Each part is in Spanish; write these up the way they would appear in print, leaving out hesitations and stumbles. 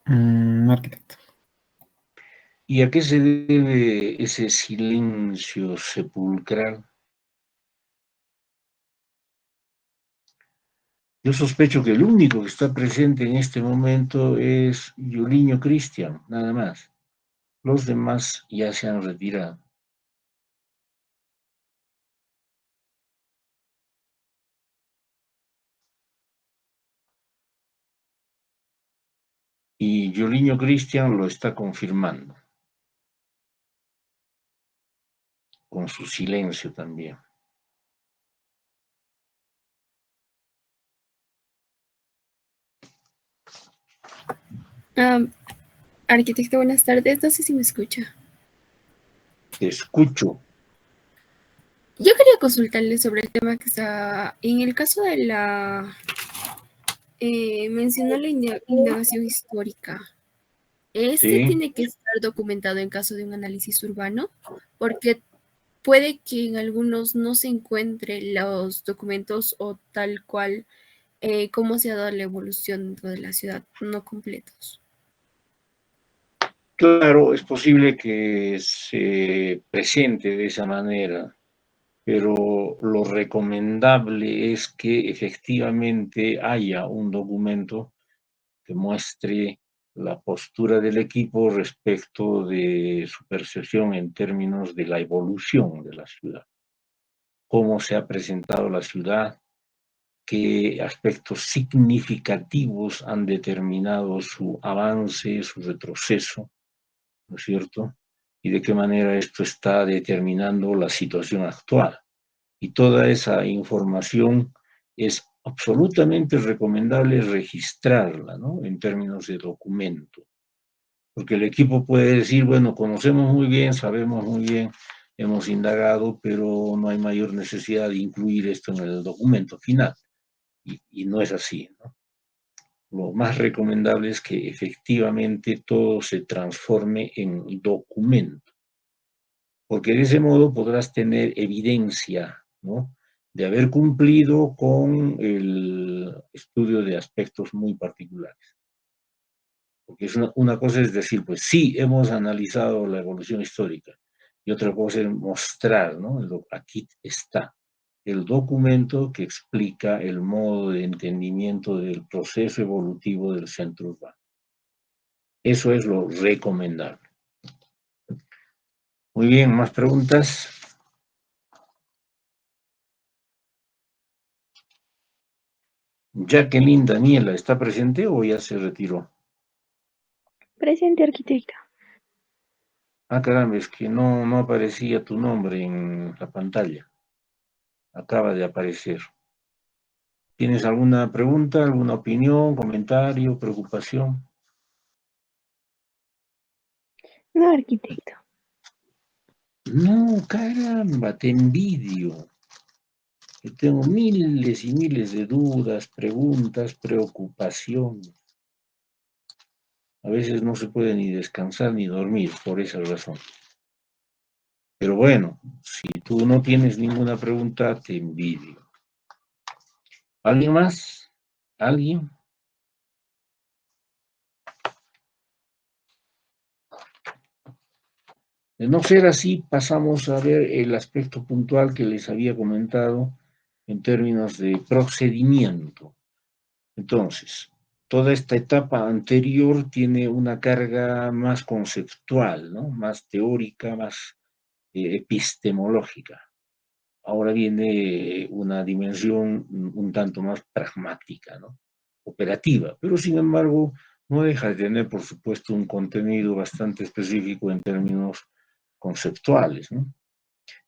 Arquitecto. ¿Y a qué se debe ese silencio sepulcral? Yo sospecho que el único que está presente en este momento es Yuliño Cristian, nada más. Los demás ya se han retirado. Y Yuliño Cristian lo está confirmando, con su silencio también. Arquitecto, buenas tardes. No sé si me escucha. Te escucho. Yo quería consultarle sobre el tema que está en el caso de la... mencionó la indagación histórica. ¿Este Sí, tiene que estar documentado en caso de un análisis urbano? Porque puede que en algunos no se encuentre los documentos o tal cual cómo se ha dado la evolución dentro de la ciudad, no completos. claro, es posible que se presente de esa manera, pero lo recomendable es que efectivamente haya un documento que muestre la postura del equipo respecto de su percepción en términos de la evolución de la ciudad, cómo se ha presentado la ciudad, qué aspectos significativos han determinado su avance, su retroceso, ¿no es cierto? Y de qué manera esto está determinando la situación actual. Y toda esa información es absolutamente recomendable registrarla, ¿no? En términos de documento. Porque el equipo puede decir, bueno, conocemos muy bien, sabemos muy bien, hemos indagado, pero no hay mayor necesidad de incluir esto en el documento final. Y no es así, ¿no? Lo más recomendable es que efectivamente todo se transforme en documento, porque de ese modo podrás tener evidencia, ¿no?, de haber cumplido con el estudio de aspectos muy particulares. Porque es una cosa es decir, pues sí, hemos analizado la evolución histórica, y otra cosa es mostrar, ¿no? Aquí está el documento que explica el modo de entendimiento del proceso evolutivo del centro urbano. Eso es lo recomendable. Muy bien, ¿más preguntas? Jacqueline Daniela, ¿está presente o ya se retiró? Presente, arquitecto. Ah, caramba, es que no aparecía tu nombre en la pantalla. Acaba de aparecer. ¿Tienes alguna pregunta, alguna opinión, comentario, preocupación? No, arquitecto. No, caramba, te envidio. Yo tengo miles y miles de dudas, preguntas, preocupaciones. A veces no se puede ni descansar ni dormir por esa razón. Pero bueno, si tú no tienes ninguna pregunta, te envidio. ¿Alguien más? ¿Alguien? De no ser así, pasamos a ver el aspecto puntual que les había comentado en términos de procedimiento. Entonces, toda esta etapa anterior tiene una carga más conceptual, ¿no?, más teórica, más epistemológica. Ahora viene una dimensión un tanto más pragmática, ¿no?, operativa, pero sin embargo no deja de tener, por supuesto, un contenido bastante específico en términos conceptuales, ¿no?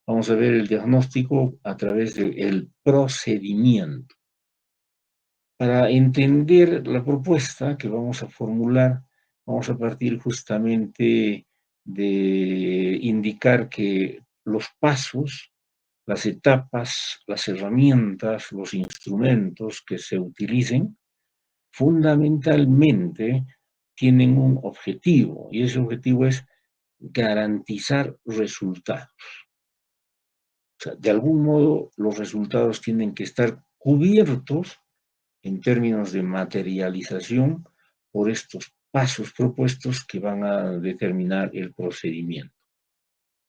Vamos a ver el diagnóstico a través del procedimiento. Para entender la propuesta que vamos a formular, vamos a partir justamente de indicar que los pasos, las etapas, las herramientas, los instrumentos que se utilicen, fundamentalmente tienen un objetivo, y ese objetivo es garantizar resultados. O sea, de algún modo los resultados tienen que estar cubiertos en términos de materialización por estos pasos propuestos que van a determinar el procedimiento.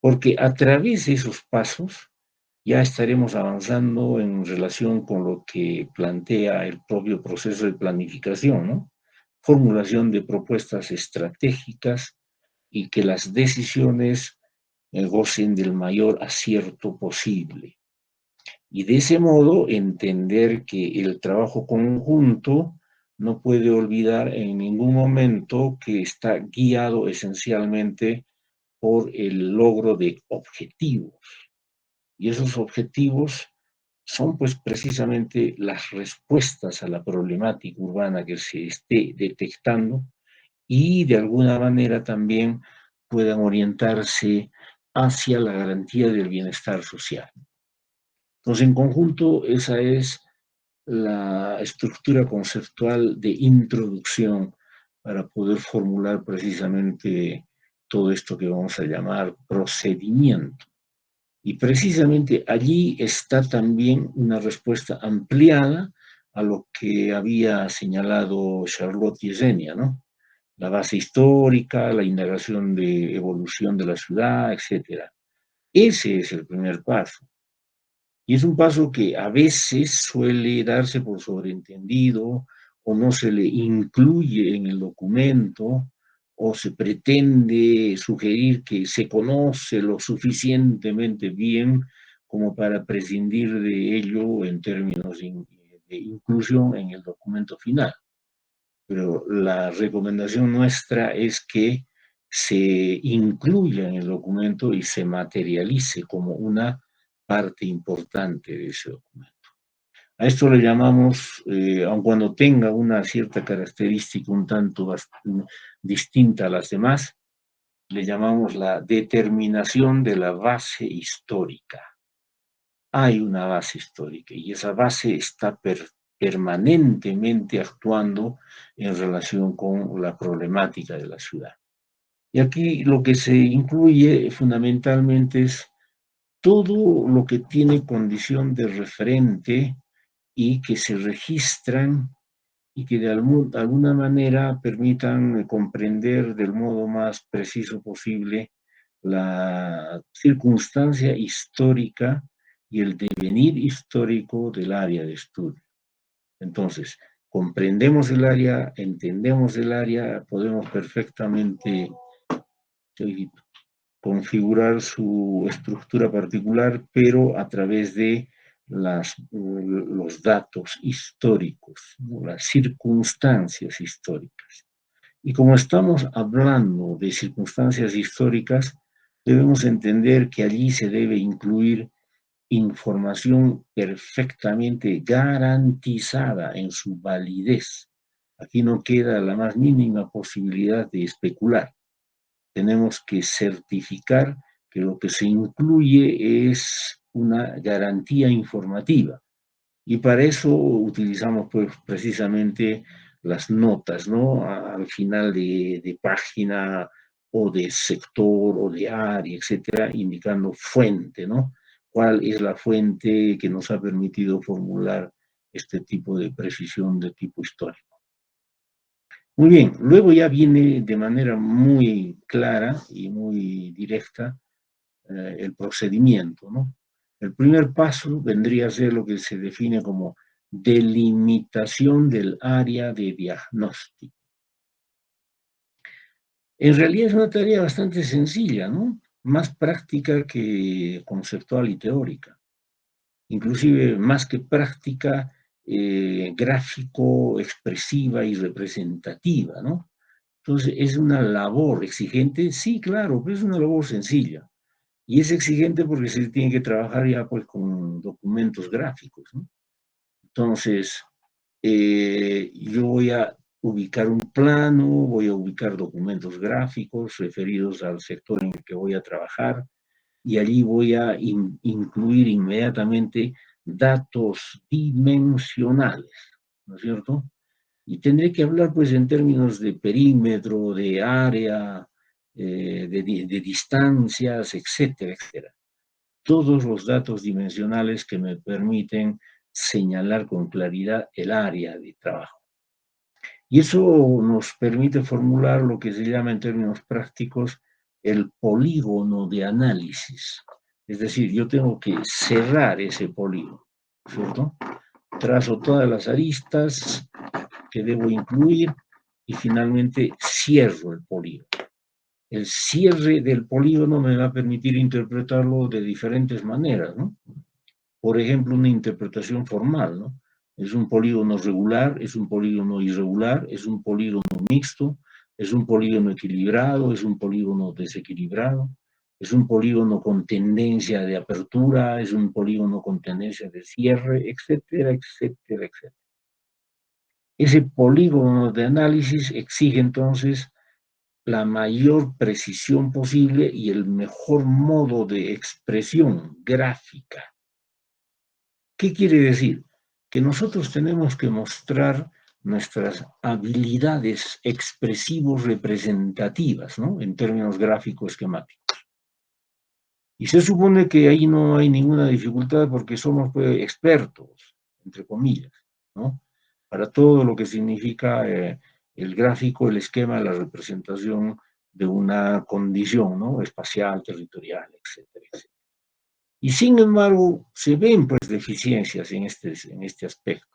Porque a través de esos pasos ya estaremos avanzando en relación con lo que plantea el propio proceso de planificación, ¿no? Formulación de propuestas estratégicas y que las decisiones gocen del mayor acierto posible. Y de ese modo entender que el trabajo conjunto no puede olvidar en ningún momento que está guiado esencialmente por el logro de objetivos. Y esos objetivos son pues precisamente las respuestas a la problemática urbana que se esté detectando y de alguna manera también puedan orientarse hacia la garantía del bienestar social. Entonces, en conjunto, esa es la estructura conceptual de introducción para poder formular precisamente todo esto que vamos a llamar procedimiento. Y precisamente allí está también una respuesta ampliada a lo que había señalado Charlotte Yesenia, ¿no? La base histórica, la indagación de evolución de la ciudad, etc. Ese es el primer paso. Y es un paso que a veces suele darse por sobreentendido o no se le incluye en el documento o se pretende sugerir que se conoce lo suficientemente bien como para prescindir de ello en términos de inclusión en el documento final. Pero la recomendación nuestra es que se incluya en el documento y se materialice como una parte importante de ese documento. A esto le llamamos, aun cuando tenga una cierta característica un tanto distinta a las demás, le llamamos la determinación de la base histórica. Hay una base histórica y esa base está permanentemente actuando en relación con la problemática de la ciudad. Y aquí lo que se incluye fundamentalmente es todo lo que tiene condición de referente y que se registran y que de alguna manera permitan comprender del modo más preciso posible la circunstancia histórica y el devenir histórico del área de estudio. Entonces, comprendemos el área, entendemos el área, podemos perfectamente configurar su estructura particular, pero a través de los datos históricos, ¿no? Las circunstancias históricas. Y como estamos hablando de circunstancias históricas, debemos entender que allí se debe incluir información perfectamente garantizada en su validez. Aquí no queda la más mínima posibilidad de especular. Tenemos que certificar que lo que se incluye es una garantía informativa. Y para eso utilizamos pues, precisamente las notas, ¿no? Al final de página o de sector o de área, etcétera, indicando fuente, ¿no? ¿Cuál es la fuente que nos ha permitido formular este tipo de precisión de tipo histórico? Muy bien, luego ya viene de manera muy clara y muy directa el procedimiento, ¿no? El primer paso vendría a ser lo que se define como delimitación del área de diagnóstico. En realidad es una tarea bastante sencilla, ¿no? Más práctica que conceptual y teórica. Inclusive más que práctica, gráfico, expresiva y representativa, ¿no? Entonces, ¿es una labor exigente? Sí, claro, pero es una labor sencilla. Y es exigente porque se tiene que trabajar ya pues con documentos gráficos, ¿no? Entonces, yo voy a ubicar un plano, voy a ubicar documentos gráficos referidos al sector en el que voy a trabajar y allí voy a incluir inmediatamente datos dimensionales, ¿no es cierto? Y tendré que hablar pues en términos de perímetro, de área, de distancias, etcétera, etcétera. Todos los datos dimensionales que me permiten señalar con claridad el área de trabajo. Y eso nos permite formular lo que se llama en términos prácticos el polígono de análisis. Es decir, yo tengo que cerrar ese polígono, ¿cierto? Trazo todas las aristas que debo incluir y finalmente cierro el polígono. El cierre del polígono me va a permitir interpretarlo de diferentes maneras, ¿no? Por ejemplo, una interpretación formal, ¿no? Es un polígono regular, es un polígono irregular, es un polígono mixto, es un polígono equilibrado, es un polígono desequilibrado, es un polígono con tendencia de apertura, es un polígono con tendencia de cierre, etcétera, etcétera, etcétera. Ese polígono de análisis exige entonces la mayor precisión posible y el mejor modo de expresión gráfica. ¿Qué quiere decir? Que nosotros tenemos que mostrar nuestras habilidades expresivos representativas, ¿no? En términos gráfico-esquemáticos. Y se supone que ahí no hay ninguna dificultad porque somos pues, expertos, entre comillas, ¿no? Para todo lo que significa el gráfico, el esquema, la representación de una condición, ¿no? Espacial, territorial, etcétera, etcétera. Y sin embargo, se ven pues deficiencias en este aspecto.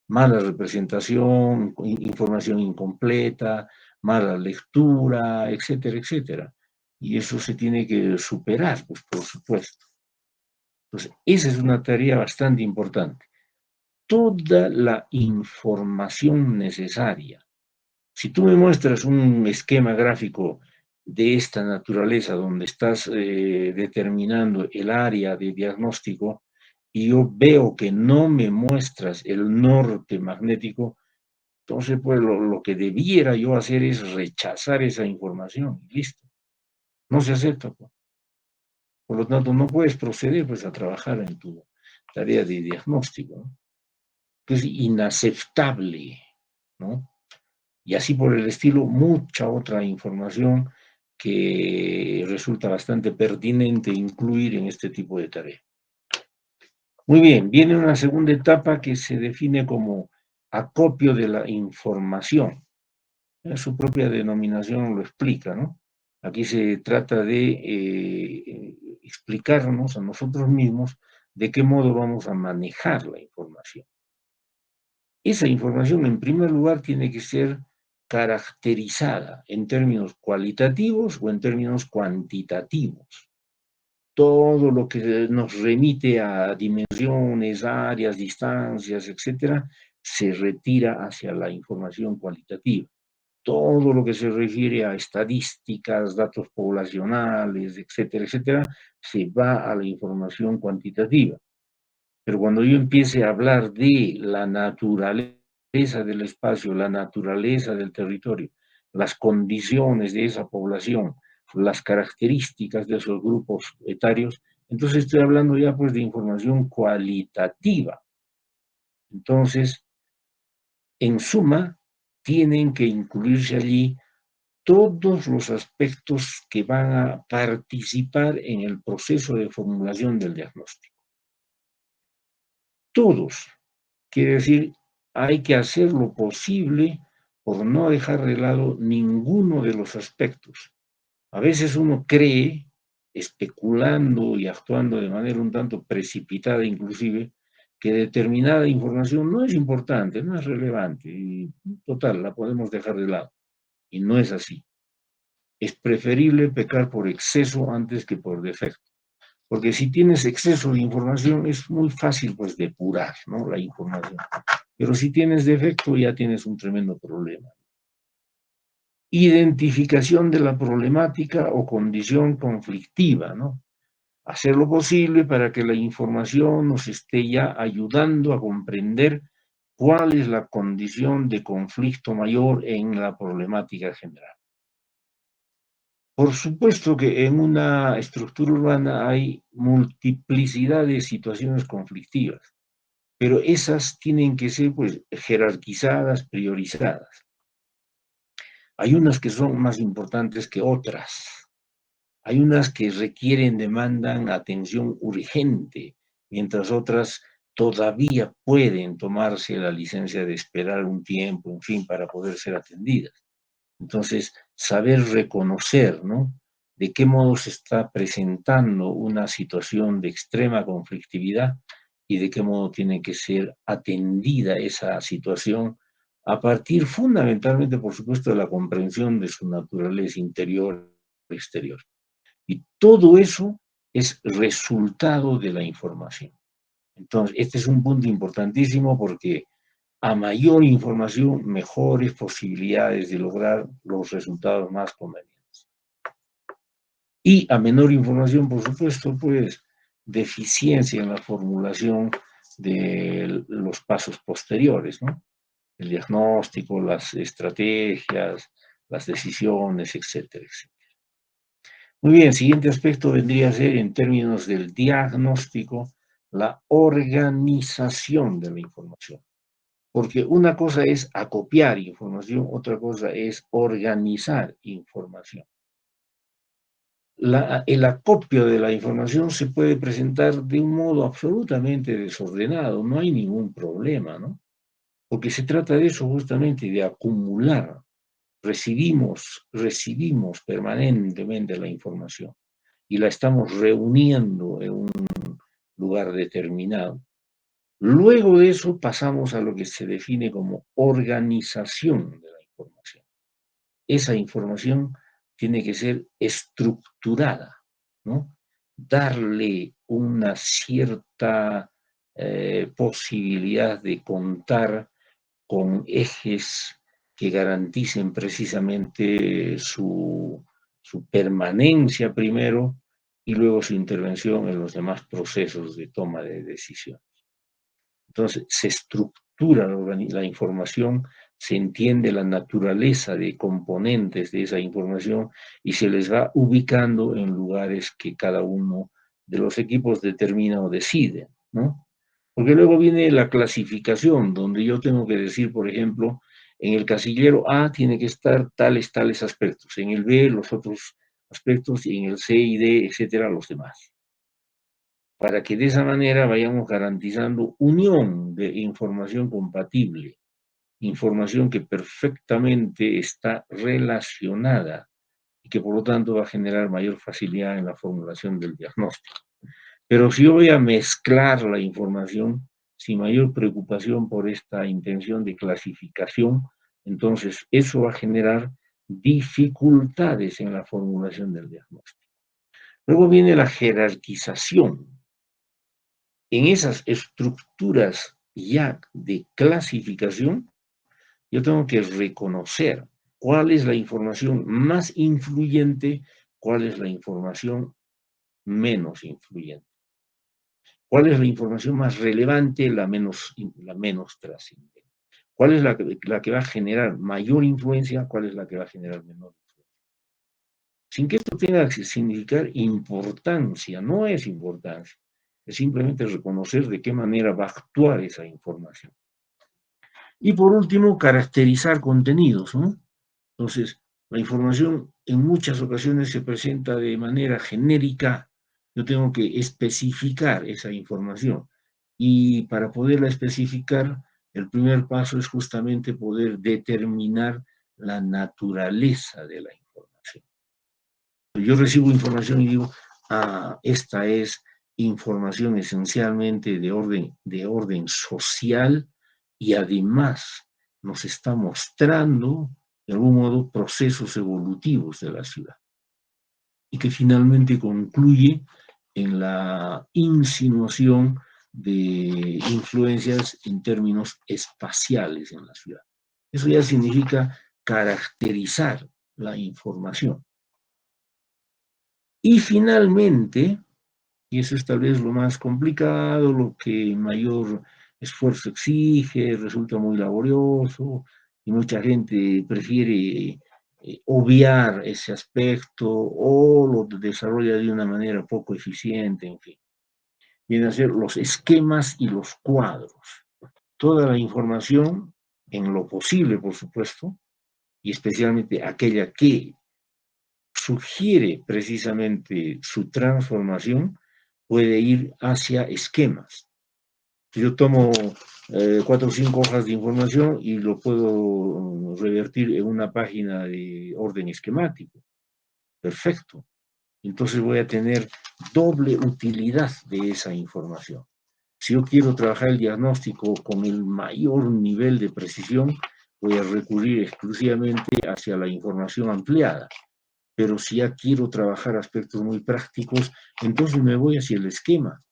Mala representación, información incompleta, mala lectura, etcétera, etcétera. Y eso se tiene que superar, pues por supuesto. Entonces, esa es una tarea bastante importante. Toda la información necesaria. Si tú me muestras un esquema gráfico de esta naturaleza, donde estás determinando el área de diagnóstico, y yo veo que no me muestras el norte magnético, entonces pues lo que debiera yo hacer es rechazar esa información, y listo. No se acepta. Pues. Por lo tanto, no puedes proceder pues a trabajar en tu tarea de diagnóstico, ¿no? Que es inaceptable, ¿no? Y así por el estilo, mucha otra información que resulta bastante pertinente incluir en este tipo de tarea. Muy bien, viene una segunda etapa que se define como acopio de la información. Su propia denominación lo explica, ¿no? Aquí se trata de explicarnos a nosotros mismos de qué modo vamos a manejar la información. Esa información, en primer lugar, tiene que ser caracterizada en términos cualitativos o en términos cuantitativos. Todo lo que nos remite a dimensiones, áreas, distancias, etcétera, se retira hacia la información cualitativa. Todo lo que se refiere a estadísticas, datos poblacionales, etcétera, etcétera, se va a la información cuantitativa. Pero cuando yo empiece a hablar de la naturaleza del espacio, la naturaleza del territorio, las condiciones de esa población, las características de esos grupos etarios, entonces estoy hablando ya pues de información cualitativa. Entonces, en suma, tienen que incluirse allí todos los aspectos que van a participar en el proceso de formulación del diagnóstico. Todos. Quiere decir, hay que hacer lo posible por no dejar de lado ninguno de los aspectos. A veces uno cree, especulando y actuando de manera un tanto precipitada inclusive, que determinada información no es importante, no es relevante, y total, la podemos dejar de lado. Y no es así. Es preferible pecar por exceso antes que por defecto. Porque si tienes exceso de información es muy fácil pues depurar, ¿no? La información. Pero si tienes defecto ya tienes un tremendo problema. Identificación de la problemática o condición conflictiva, ¿no? Hacer lo posible para que la información nos esté ya ayudando a comprender cuál es la condición de conflicto mayor en la problemática general. Por supuesto que en una estructura urbana hay multiplicidad de situaciones conflictivas, pero esas tienen que ser pues jerarquizadas, priorizadas. Hay unas que son más importantes que otras. Hay unas que requieren, demandan atención urgente, mientras otras todavía pueden tomarse la licencia de esperar un tiempo, en fin, para poder ser atendidas. Entonces, saber reconocer, ¿no?, de qué modo se está presentando una situación de extrema conflictividad y de qué modo tiene que ser atendida esa situación a partir fundamentalmente, por supuesto, de la comprensión de su naturaleza interior y exterior. Y todo eso es resultado de la información. Entonces, este es un punto importantísimo porque a mayor información, mejores posibilidades de lograr los resultados más convenientes. Y a menor información, por supuesto, pues deficiencia en la formulación de los pasos posteriores, ¿no? El diagnóstico, las estrategias, las decisiones, etcétera, etcétera. Muy bien, el siguiente aspecto vendría a ser, en términos del diagnóstico, la organización de la información. Porque una cosa es acopiar información, otra cosa es organizar información. El acopio de la información se puede presentar de un modo absolutamente desordenado, no hay ningún problema, ¿no? Porque se trata de eso justamente, de acumular. Recibimos permanentemente la información y la estamos reuniendo en un lugar determinado. Luego de eso pasamos a lo que se define como organización de la información. Esa información tiene que ser estructurada, ¿no? Darle una cierta posibilidad de contar con ejes que garanticen precisamente su permanencia primero y luego su intervención en los demás procesos de toma de decisión. Entonces, se estructura la información, se entiende la naturaleza de componentes de esa información y se les va ubicando en lugares que cada uno de los equipos determina o decide, ¿no? Porque luego viene la clasificación, donde yo tengo que decir, por ejemplo, en el casillero A tiene que estar tales aspectos, en el B los otros aspectos y en el C y D, etcétera, los demás, para que de esa manera vayamos garantizando unión de información compatible, información que perfectamente está relacionada y que por lo tanto va a generar mayor facilidad en la formulación del diagnóstico. Pero si yo voy a mezclar la información sin mayor preocupación por esta intención de clasificación, entonces eso va a generar dificultades en la formulación del diagnóstico. Luego viene la jerarquización. En esas estructuras ya de clasificación, yo tengo que reconocer cuál es la información más influyente, cuál es la información menos influyente, cuál es la información más relevante, la menos trascendente, cuál es la que va a generar mayor influencia, cuál es la que va a generar menor influencia. Sin que esto tenga que significar importancia, no es importancia. Es simplemente reconocer de qué manera va a actuar esa información. Y por último, caracterizar contenidos, ¿no? Entonces, la información en muchas ocasiones se presenta de manera genérica. Yo tengo que especificar esa información. Y para poderla especificar, el primer paso es justamente poder determinar la naturaleza de la información. Yo recibo información y digo, esta es información esencialmente de orden social y además nos está mostrando, de algún modo, procesos evolutivos de la ciudad. Y que finalmente concluye en la insinuación de influencias en términos espaciales en la ciudad. Eso ya significa caracterizar la información. Y finalmente, y eso es tal vez lo más complicado, lo que mayor esfuerzo exige, resulta muy laborioso, y mucha gente prefiere obviar ese aspecto o lo desarrolla de una manera poco eficiente, en fin. Vienen a ser los esquemas y los cuadros. Toda la información, en lo posible, por supuesto, y especialmente aquella que sugiere precisamente su transformación, puede ir hacia esquemas. Yo tomo 4 o 5 hojas de información y lo puedo revertir en una página de orden esquemático. Perfecto. Entonces voy a tener doble utilidad de esa información. Si yo quiero trabajar el diagnóstico con el mayor nivel de precisión, voy a recurrir exclusivamente hacia la información ampliada. Pero si ya quiero trabajar aspectos muy prácticos, entonces me voy hacia el esquema,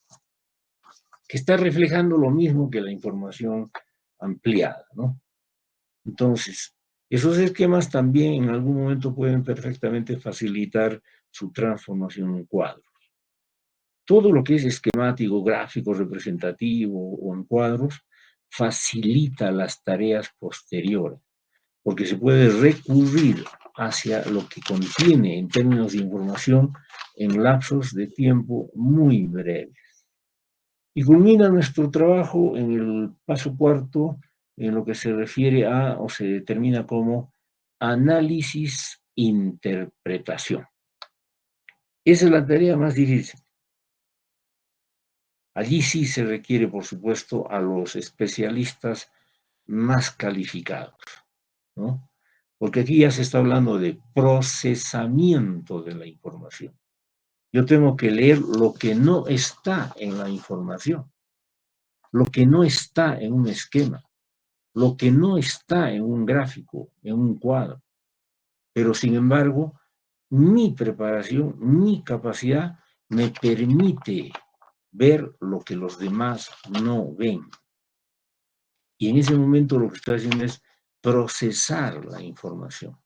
que está reflejando lo mismo que la información ampliada, ¿no? Entonces, esos esquemas también en algún momento pueden perfectamente facilitar su transformación en cuadros. Todo lo que es esquemático, gráfico, representativo o en cuadros facilita las tareas posteriores, porque se puede recurrir hacia lo que contiene en términos de información en lapsos de tiempo muy breves. Y culmina nuestro trabajo en el paso cuarto, en lo que se refiere a, o se determina como, análisis-interpretación. Esa es la tarea más difícil. Allí sí se requiere, por supuesto, a los especialistas más calificados, ¿no? Porque aquí ya se está hablando de procesamiento de la información. Yo tengo que leer lo que no está en la información, lo que no está en un esquema, lo que no está en un gráfico, en un cuadro. Pero sin embargo, mi preparación, mi capacidad me permite ver lo que los demás no ven. Y en ese momento lo que estoy haciendo es procesar la información.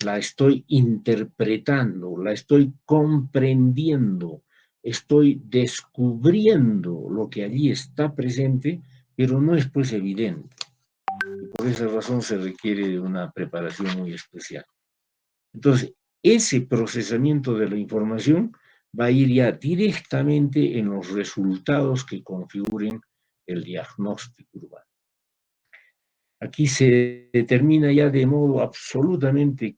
La estoy interpretando, la estoy comprendiendo, estoy descubriendo lo que allí está presente, pero no es pues evidente. Y por esa razón se requiere de una preparación muy especial. Entonces, ese procesamiento de la información va a ir ya directamente en los resultados que configuren el diagnóstico urbano. Aquí se determina ya de modo absolutamente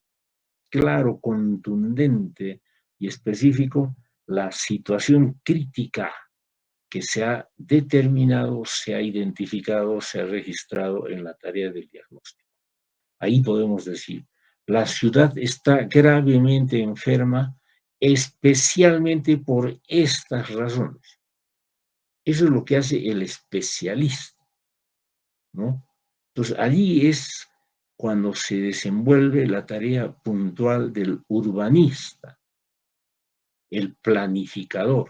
claro, contundente y específico la situación crítica que se ha determinado, se ha identificado, se ha registrado en la tarea del diagnóstico. Ahí podemos decir, la ciudad está gravemente enferma, especialmente por estas razones. Eso es lo que hace el especialista, ¿no? Entonces, allí es cuando se desenvuelve la tarea puntual del urbanista, el planificador.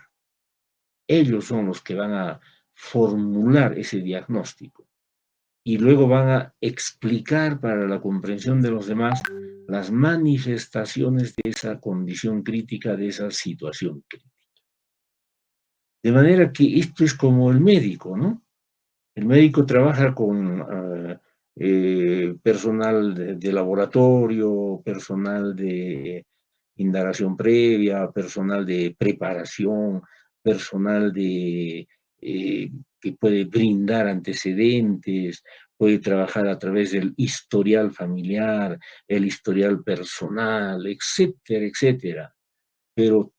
Ellos son los que van a formular ese diagnóstico y luego van a explicar para la comprensión de los demás las manifestaciones de esa condición crítica, de esa situación crítica. De manera que esto es como el médico, ¿no? El médico trabaja con personal de laboratorio, personal de indagación previa, personal de preparación, personal que puede brindar antecedentes, puede trabajar a través del historial familiar, el historial personal, etcétera, etcétera. Pero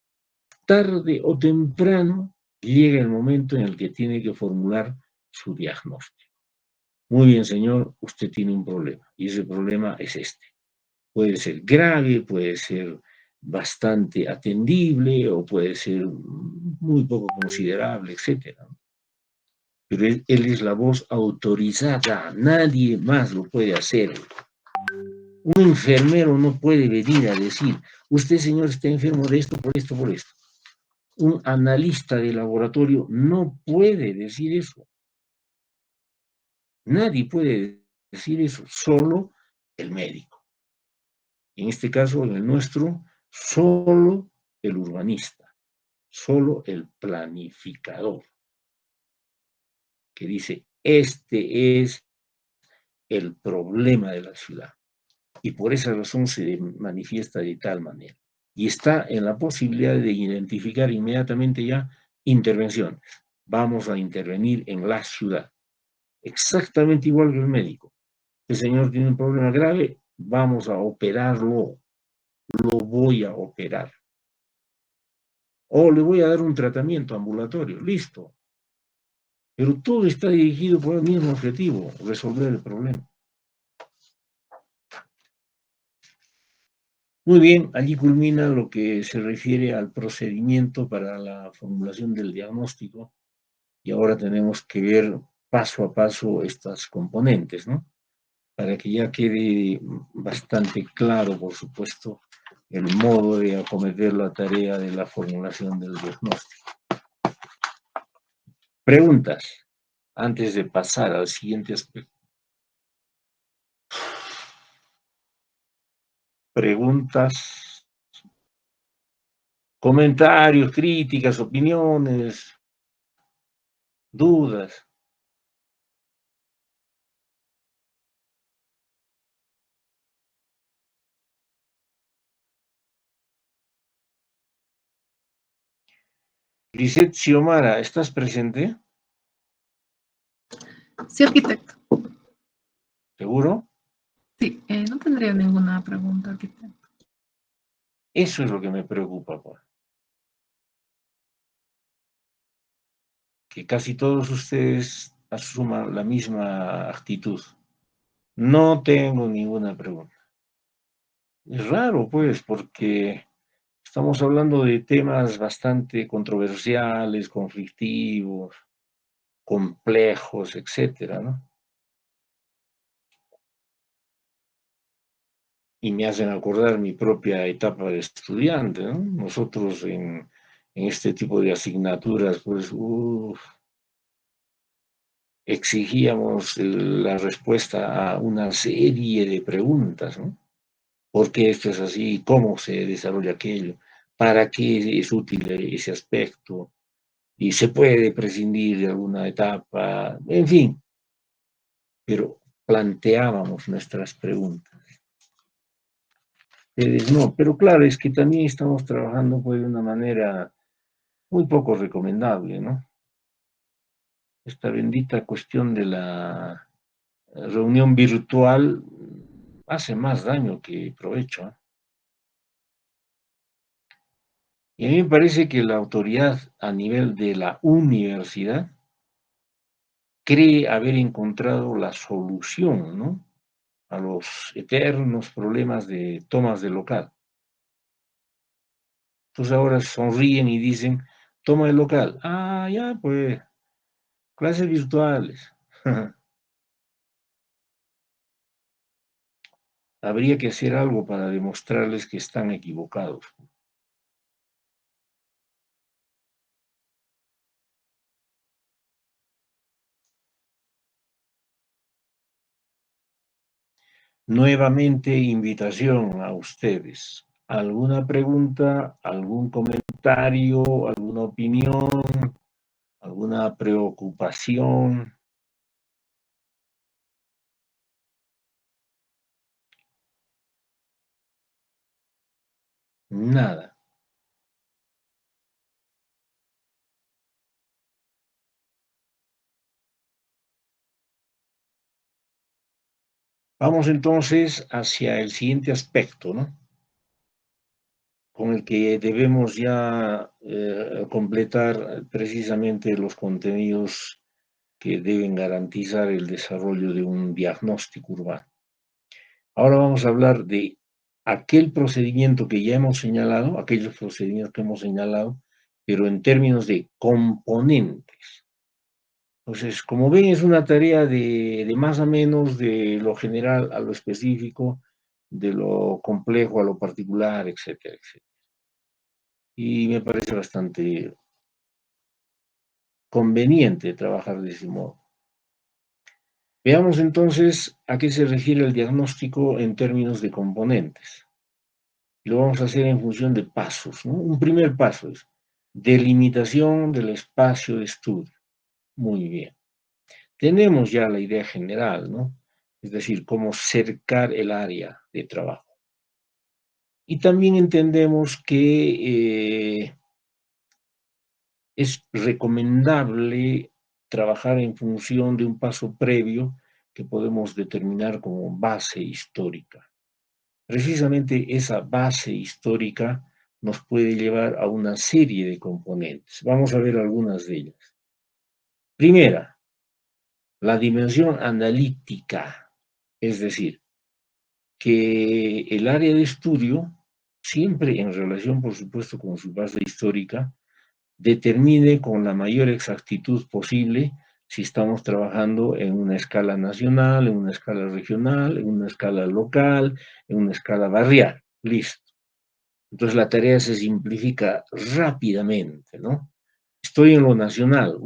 tarde o temprano llega el momento en el que tiene que formular su diagnóstico. Muy bien, señor, usted tiene un problema y ese problema es este. Puede ser grave, puede ser bastante atendible o puede ser muy poco considerable, etc. Pero él es la voz autorizada, nadie más lo puede hacer. Un enfermero no puede venir a decir, usted, señor, está enfermo de esto, por esto, por esto. Un analista de laboratorio no puede decir eso. Nadie puede decir eso, solo el médico. En este caso, en el nuestro, solo el urbanista, solo el planificador, que dice, este es el problema de la ciudad. Y por esa razón se manifiesta de tal manera. Y está en la posibilidad de identificar inmediatamente ya intervenciones. Vamos a intervenir en la ciudad. Exactamente igual que el médico. El señor tiene un problema grave, vamos a operarlo. Lo voy a operar. O le voy a dar un tratamiento ambulatorio, listo. pero todo está dirigido por el mismo objetivo, resolver el problema. Muy bien, allí culmina lo que se refiere al procedimiento para la formulación del diagnóstico y ahora tenemos que ver paso a paso estas componentes, ¿no? Para que ya quede bastante claro, por supuesto, el modo de acometer la tarea de la formulación del diagnóstico. Preguntas antes de pasar al siguiente aspecto. Preguntas, comentarios, críticas, opiniones, dudas. Lisette Xiomara, ¿estás presente? Sí, arquitecto. ¿Seguro? Sí, no tendría ninguna pregunta, arquitecto. Eso es lo que me preocupa, Juan. Que casi todos ustedes asuman la misma actitud. No tengo ninguna pregunta. Es raro, pues, porque estamos hablando de temas bastante controversiales, conflictivos, complejos, etcétera, ¿no? Y me hacen acordar mi propia etapa de estudiante, ¿no? Nosotros en este tipo de asignaturas, pues, exigíamos la respuesta a una serie de preguntas, ¿no? ¿Por qué esto es así? ¿Cómo se desarrolla aquello? ¿Para qué es útil ese aspecto? ¿Y se puede prescindir de alguna etapa? En fin, pero planteábamos nuestras preguntas. No, pero claro, es que también estamos trabajando pues, de una manera muy poco recomendable, ¿no? Esta bendita cuestión de la reunión virtual hace más daño que provecho, ¿eh? Y a mí me parece que la autoridad a nivel de la universidad cree haber encontrado la solución, ¿no? A los eternos problemas de tomas de local. Entonces ahora sonríen y dicen, toma el local. Ah, ya, pues, clases virtuales. Habría que hacer algo para demostrarles que están equivocados. Nuevamente, invitación a ustedes. ¿Alguna pregunta, algún comentario, alguna opinión, alguna preocupación? Nada. Vamos entonces hacia el siguiente aspecto, ¿no? Con el que debemos ya completar precisamente los contenidos que deben garantizar el desarrollo de un diagnóstico urbano. Ahora vamos a hablar de aquel procedimiento que ya hemos señalado, aquellos procedimientos que hemos señalado, pero en términos de componentes. Entonces, como ven, es una tarea de más a menos, de lo general a lo específico, de lo complejo a lo particular, etcétera, etcétera. Y me parece bastante conveniente trabajar de ese modo. Veamos entonces a qué se refiere el diagnóstico en términos de componentes. Lo vamos a hacer en función de pasos, ¿no? Un primer paso es delimitación del espacio de estudio. Muy bien. Tenemos ya la idea general, ¿no? Es decir, cómo cercar el área de trabajo. Y también entendemos que es recomendable trabajar en función de un paso previo que podemos determinar como base histórica. Precisamente esa base histórica nos puede llevar a una serie de componentes. Vamos a ver algunas de ellas. Primera, la dimensión analítica, es decir, que el área de estudio, siempre en relación, por supuesto, con su base histórica, determine con la mayor exactitud posible si estamos trabajando en una escala nacional, en una escala regional, en una escala local, en una escala barrial. Listo. Entonces la tarea se simplifica rápidamente, ¿no? Estoy en lo nacional,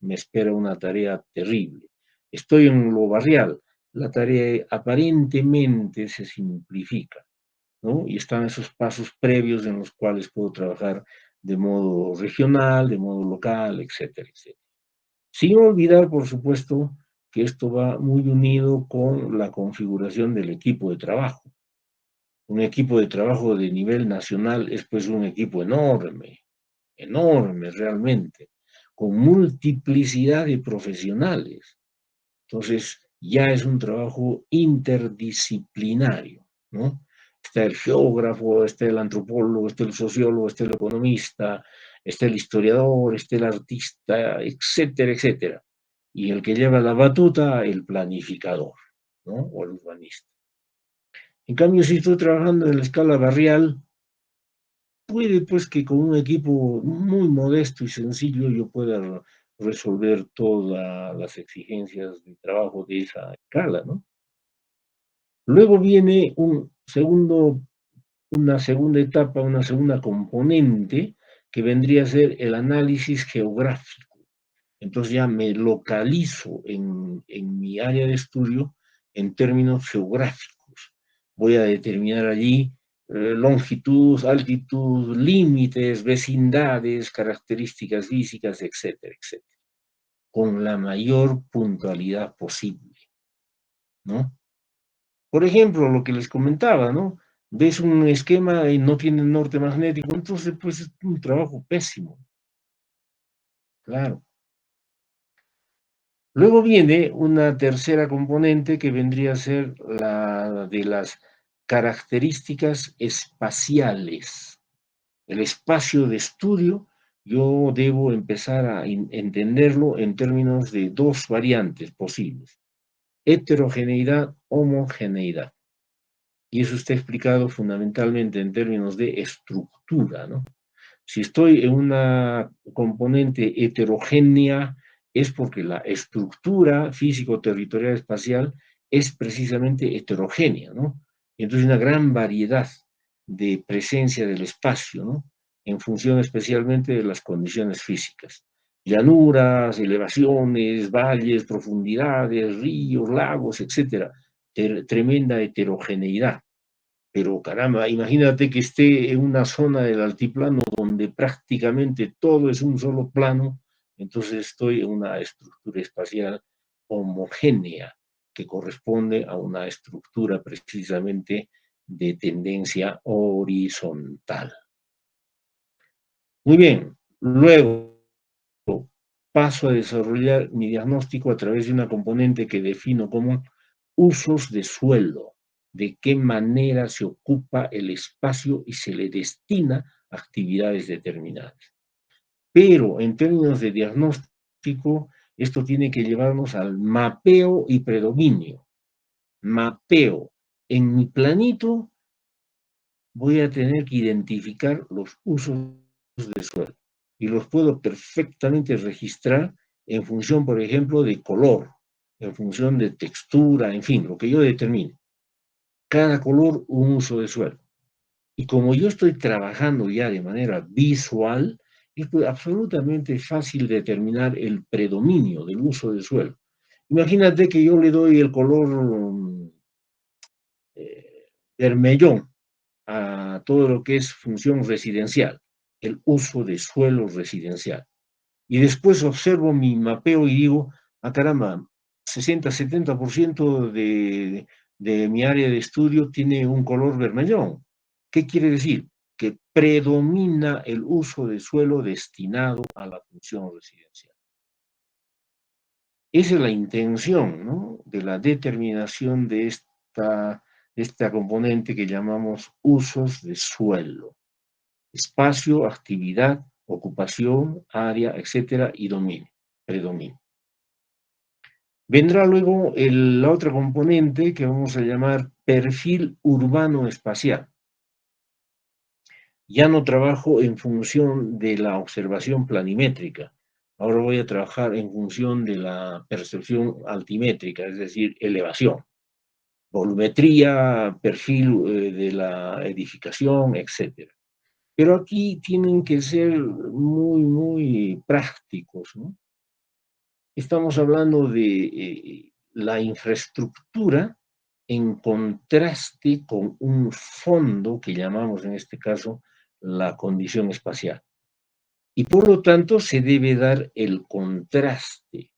me espera una tarea terrible. Estoy en lo barrial, la tarea aparentemente se simplifica, ¿no? Y están esos pasos previos en los cuales puedo trabajar de modo regional, de modo local, etcétera, etcétera. Sin olvidar, por supuesto, que esto va muy unido con la configuración del equipo de trabajo. Un equipo de trabajo de nivel nacional es pues un equipo enorme, enorme realmente, con multiplicidad de profesionales. Entonces, ya es un trabajo interdisciplinario, ¿no? Está el geógrafo, está el antropólogo, está el sociólogo, está el economista, está el historiador, está el artista, etcétera, etcétera. Y el que lleva la batuta, el planificador, ¿no? O el urbanista. En cambio, si estoy trabajando en la escala barrial, puede pues que con un equipo muy modesto y sencillo yo pueda resolver todas las exigencias de trabajo de esa escala, ¿no? Luego viene una segunda etapa, una segunda componente que vendría a ser el análisis geográfico. Entonces ya me localizo en mi área de estudio en términos geográficos. Voy a determinar allí longitud, altitud, límites, vecindades, características físicas, etcétera, etcétera, con la mayor puntualidad posible, ¿no? Por ejemplo, lo que les comentaba, ¿no? Ves un esquema y no tiene norte magnético, entonces pues es un trabajo pésimo, claro. Luego viene una tercera componente que vendría a ser la de las características espaciales. El espacio de estudio, yo debo empezar a entenderlo en términos de dos variantes posibles: heterogeneidad, homogeneidad. Y eso está explicado fundamentalmente en términos de estructura, ¿no? Si estoy en una componente heterogénea, es porque la estructura físico-territorial espacial es precisamente heterogénea, ¿no? Entonces, una gran variedad de presencia del espacio, ¿no? En función especialmente de las condiciones físicas. Llanuras, elevaciones, valles, profundidades, ríos, lagos, etcétera. Tremenda heterogeneidad. Pero caramba, imagínate que esté en una zona del altiplano donde prácticamente todo es un solo plano, entonces estoy en una estructura espacial homogénea que corresponde a una estructura precisamente de tendencia horizontal. Muy bien, luego paso a desarrollar mi diagnóstico a través de una componente que defino como usos de suelo, de qué manera se ocupa el espacio y se le destina a actividades determinadas. Pero en términos de diagnóstico, esto tiene que llevarnos al mapeo y predominio. Mapeo. En mi planito voy a tener que identificar los usos de suelo y los puedo perfectamente registrar en función, por ejemplo, de color, en función de textura, en fin, lo que yo determine. Cada color, un uso de suelo. Y como yo estoy trabajando ya de manera visual, es absolutamente fácil determinar el predominio del uso de suelo. Imagínate que yo le doy el color vermellón a todo lo que es función residencial, el uso de suelo residencial. Y después observo mi mapeo y digo, caramba, 60-70% de mi área de estudio tiene un color vermellón. ¿Qué quiere decir? Que predomina el uso de suelo destinado a la función residencial. Esa es la intención, ¿no?, de la determinación de esta componente que llamamos usos de suelo. Espacio, actividad, ocupación, área, etcétera, y dominio, predominio. Vendrá luego la otra componente que vamos a llamar perfil urbano espacial. Ya no trabajo en función de la observación planimétrica. Ahora voy a trabajar en función de la percepción altimétrica, es decir, elevación, volumetría, perfil de la edificación, etc. Pero aquí tienen que ser muy, muy prácticos, ¿no? Estamos hablando de la infraestructura en contraste con un fondo que llamamos en este caso la condición espacial. Y por lo tanto se debe dar el contraste.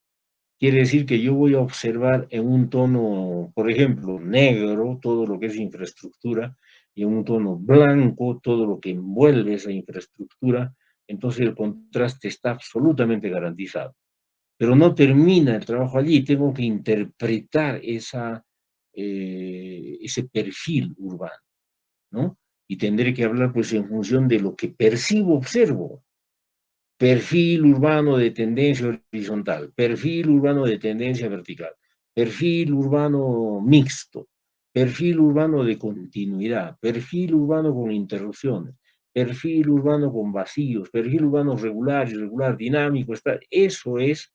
Quiere decir que yo voy a observar en un tono, por ejemplo, negro, todo lo que es infraestructura, y en un tono blanco, todo lo que envuelve esa infraestructura, entonces el contraste está absolutamente garantizado. Pero no termina el trabajo allí, tengo que interpretar ese perfil urbano, ¿no? Y tendré que hablar pues en función de lo que percibo, observo. Perfil urbano de tendencia horizontal, perfil urbano de tendencia vertical, perfil urbano mixto, perfil urbano de continuidad, perfil urbano con interrupciones, perfil urbano con vacíos, perfil urbano regular, irregular, dinámico, eso es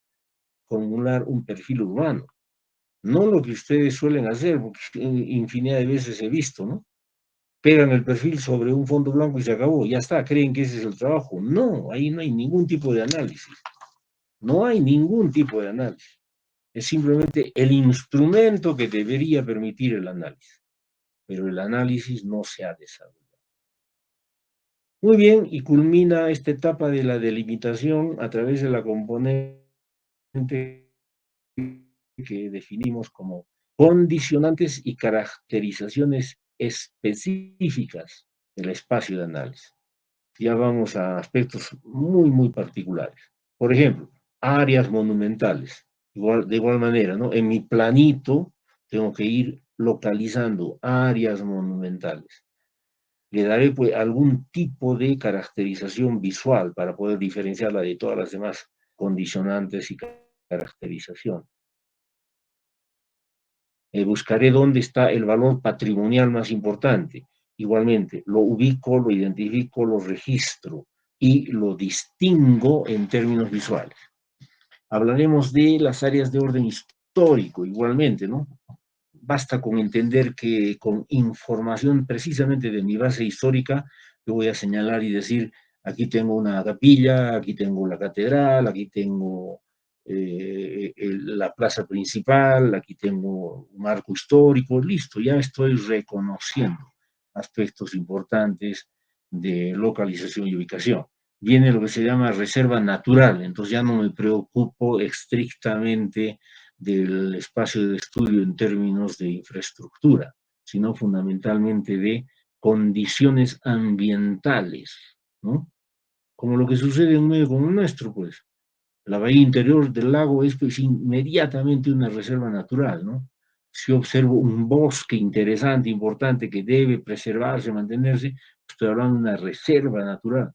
formular un perfil urbano. No lo que ustedes suelen hacer, porque infinidad de veces he visto, ¿no? Pegan el perfil sobre un fondo blanco y se acabó, ya está, creen que ese es el trabajo. No, ahí no hay ningún tipo de análisis. No hay ningún tipo de análisis. Es simplemente el instrumento que debería permitir el análisis. Pero el análisis no se ha desarrollado. Muy bien, y culmina esta etapa de la delimitación a través de la componente que definimos como condicionantes y caracterizaciones específicas del espacio de análisis. Ya vamos a aspectos muy, muy particulares. Por ejemplo, áreas monumentales. De igual manera, ¿no? En mi planito tengo que ir localizando áreas monumentales. Le daré pues, algún tipo de caracterización visual para poder diferenciarla de todas las demás condicionantes y caracterización. Buscaré dónde está el valor patrimonial más importante. Igualmente, lo ubico, lo identifico, lo registro y lo distingo en términos visuales. Hablaremos de las áreas de orden histórico, igualmente, ¿no? Basta con entender que con información precisamente de mi base histórica, yo voy a señalar y decir, aquí tengo una capilla, aquí tengo la catedral, aquí tengo la plaza principal, aquí tengo un arco histórico, listo, ya estoy reconociendo aspectos importantes de localización y ubicación. Viene lo que se llama reserva natural, entonces ya no me preocupo estrictamente del espacio de estudio en términos de infraestructura, sino fundamentalmente de condiciones ambientales, ¿no? Como lo que sucede en un medio como el nuestro, pues. La bahía interior del lago es pues inmediatamente una reserva natural, ¿no? Si observo un bosque interesante, importante, que debe preservarse, mantenerse, estoy hablando de una reserva natural.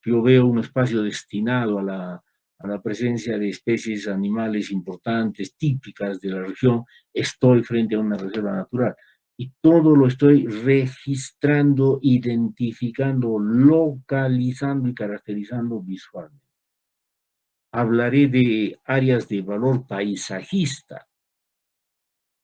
Yo veo un espacio destinado a la presencia de especies animales importantes, típicas de la región, estoy frente a una reserva natural. Y todo lo estoy registrando, identificando, localizando y caracterizando visualmente. Hablaré de áreas de valor paisajista.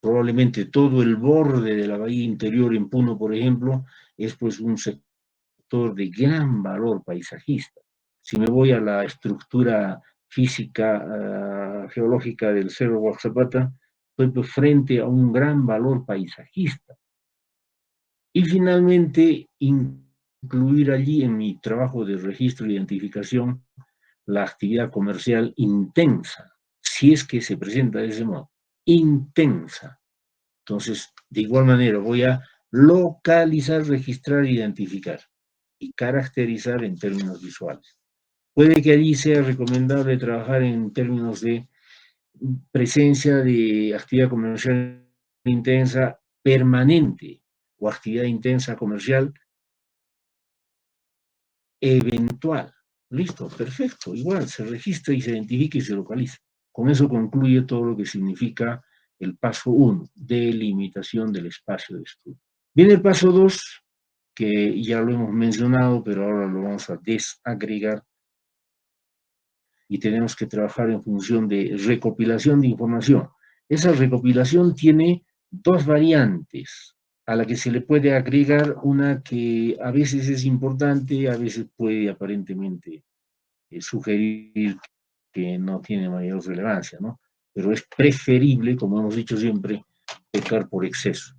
Probablemente todo el borde de la bahía interior en Puno, por ejemplo, es pues un sector de gran valor paisajista. Si me voy a la estructura física, geológica del Cerro Huaxapata, estoy pues frente a un gran valor paisajista. Y finalmente, incluir allí en mi trabajo de registro e identificación la actividad comercial intensa, si es que se presenta de ese modo, intensa. Entonces, de igual manera, voy a localizar, registrar, identificar y caracterizar en términos visuales. Puede que allí sea recomendable trabajar en términos de presencia de actividad comercial intensa permanente o actividad intensa comercial eventual. Listo, perfecto, igual, se registra y se identifica y se localiza. Con eso concluye todo lo que significa el paso 1, delimitación del espacio de estudio. Viene el paso 2, que ya lo hemos mencionado, pero ahora lo vamos a desagregar y tenemos que trabajar en función de recopilación de información. Esa recopilación tiene dos variantes, a la que se le puede agregar una que a veces es importante, a veces puede aparentemente sugerir que no tiene mayor relevancia, ¿no? Pero es preferible, como hemos dicho siempre, pecar por exceso.